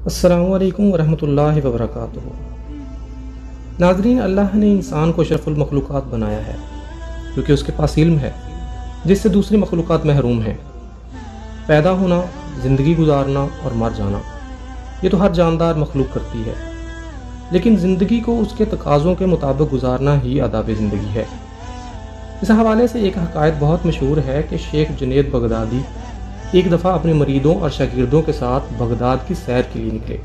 السلام علیکم ورحمۃ اللہ وبرکاتہ۔ ناظرین، اللہ نے انسان کو اشرف المخلوقات بنایا ہے کیونکہ اس کے پاس علم ہے جس سے دوسری مخلوقات محروم ہیں۔ پیدا ہونا، زندگی گزارنا اور مر جانا یہ تو ہر جاندار مخلوق کرتی ہے، لیکن زندگی کو اس کے تقاضوں کے مطابق گزارنا ہی آداب زندگی ہے۔ اس حوالے سے ایک حکایت بہت مشہور ہے کہ شیخ جنید بغدادی ایک دفعہ اپنے مریدوں اور شاگردوں کے ساتھ بغداد کی سیر کے لیے نکلے۔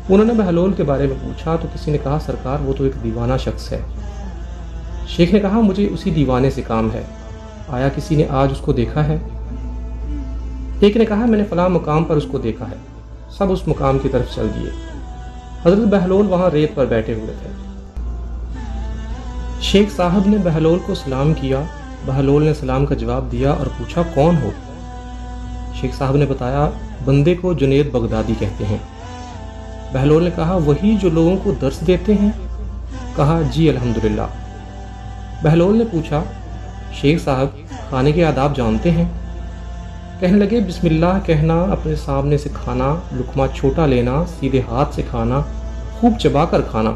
انہوں نے بہلول کے بارے میں پوچھا تو کسی نے کہا، سرکار وہ تو ایک دیوانہ شخص ہے۔ شیخ نے کہا، مجھے اسی دیوانے سے کام ہے، آیا کسی نے آج اس کو دیکھا ہے؟ ایک نے کہا، میں نے فلاں مقام پر اس کو دیکھا ہے۔ سب اس مقام کی طرف چل دیے۔ حضرت بہلول وہاں ریت پر بیٹھے ہوئے تھے۔ شیخ صاحب نے بہلول کو سلام کیا۔ بہلول نے سلام کا جواب دیا اور پوچھا، کون ہو؟ شیخ صاحب نے بتایا، بندے کو جنید بغدادی کہتے ہیں۔ بہلول نے کہا، وہی جو لوگوں کو درس دیتے ہیں؟ کہا، جی الحمدللہ۔ بہلول نے پوچھا، شیخ صاحب کھانے کے آداب جانتے ہیں؟ کہنے لگے، بسم اللہ کہنا، اپنے سامنے سے کھانا، لقمہ چھوٹا لینا، سیدھے ہاتھ سے کھانا، خوب چبا کر کھانا،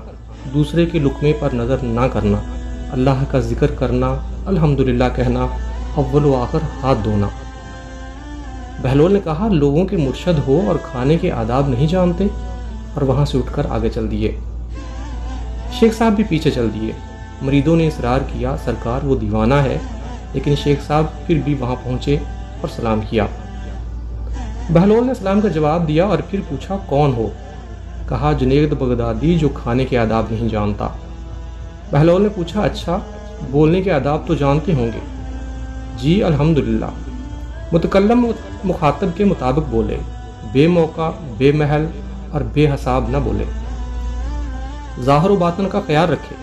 دوسرے کے لقمے پر نظر نہ کرنا، اللہ کا ذکر کرنا، الحمدللہ کہنا، اول و آخر ہاتھ دھونا۔ بہلول نے کہا، لوگوں کے مرشد ہو اور کھانے کے آداب نہیں جانتے؟ اور وہاں سے اٹھ کر آگے چل دیے۔ شیخ صاحب بھی پیچھے چل دیے۔ مریدوں نے اصرار کیا، سرکار وہ دیوانہ ہے، لیکن شیخ صاحب پھر بھی وہاں پہنچے اور سلام کیا۔ بہلول نے سلام کا جواب دیا اور پھر پوچھا، کون ہو؟ کہا، جنید بغدادی جو کھانے کے آداب نہیں جانتا۔ بہلول نے پوچھا، اچھا بولنے کے آداب تو جانتے ہوں گے؟ جی الحمدللہ۔ متکلم مخاطب کے مطابق بولے، بے موقع، بے محل اور بے حساب نہ بولے، ظاہر و باطن کا خیال رکھے۔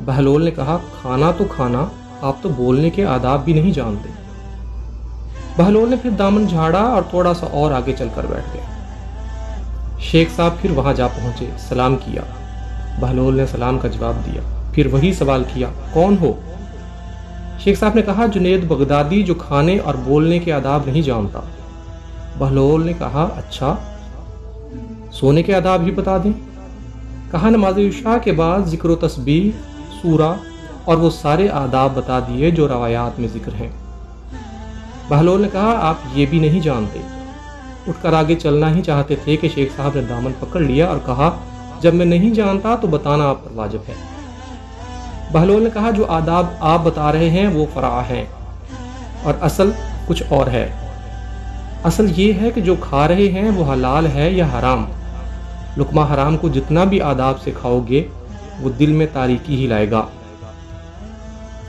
بہلول نے کہا، کھانا تو کھانا، آپ تو بولنے کے آداب بھی نہیں جانتے۔ بہلول نے پھر دامن جھاڑا اور تھوڑا سا اور آگے چل کر بیٹھ گئے۔ شیخ صاحب پھر وہاں جا پہنچے، سلام کیا۔ بہلول نے سلام کا جواب دیا، پھر وہی سوال کیا، کون ہو؟ شیخ صاحب نے کہا، جنید بغدادی جو کھانے اور بولنے کے آداب نہیں جانتا۔ بہلول نے کہا، اچھا سونے کے آداب ہی بتا دیں؟ کہا، نماز عشاء کے بعد ذکر و تسبیح، سورہ اور وہ سارے آداب بتا دیے جو روایات میں ذکر ہیں۔ بہلول نے کہا، آپ یہ بھی نہیں جانتے؟ اٹھ کر آگے چلنا ہی چاہتے تھے کہ شیخ صاحب نے دامن پکڑ لیا اور کہا، جب میں نہیں جانتا تو بتانا آپ پر واجب ہے۔ بہلول نے کہا، جو آداب آپ بتا رہے ہیں وہ فرع ہیں اور اصل کچھ اور ہے۔ اصل یہ ہے کہ جو کھا رہے ہیں وہ حلال ہے یا حرام۔ لقمہ حرام کو جتنا بھی آداب سے کھاؤ گے وہ دل میں تاریکی ہی لائے گا،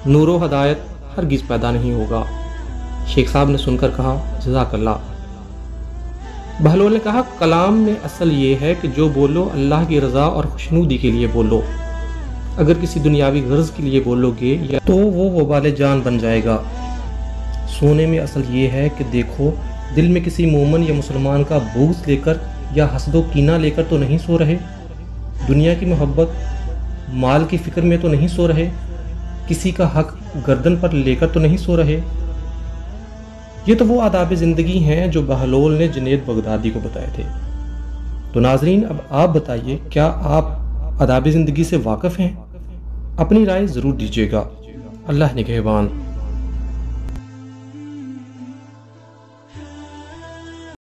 نور و ہدایت ہرگز پیدا نہیں ہوگا۔ شیخ صاحب نے سن کر کہا، جزاک اللہ۔ بہلول نے کہا، کلام میں اصل یہ ہے کہ جو بولو اللہ کی رضا اور خوشنودی کے لیے بولو، اگر کسی دنیاوی غرض کے لیے بولو گے یا تو وہ وبال جان بن جائے گا۔ سونے میں اصل یہ ہے کہ دیکھو، دل میں کسی مومن یا مسلمان کا بغض لے کر یا حسد و کینہ لے کر تو نہیں سو رہے، دنیا کی محبت، مال کی فکر میں تو نہیں سو رہے، کسی کا حق گردن پر لے کر تو نہیں سو رہے۔ یہ تو وہ آداب زندگی ہیں جو بہلول نے جنید بغدادی کو بتائے تھے۔ تو ناظرین، اب آپ بتائیے، کیا آپ آداب زندگی سے واقف ہیں؟ اپنی رائے ضرور دیجیے گا۔ اللہ نگہبان۔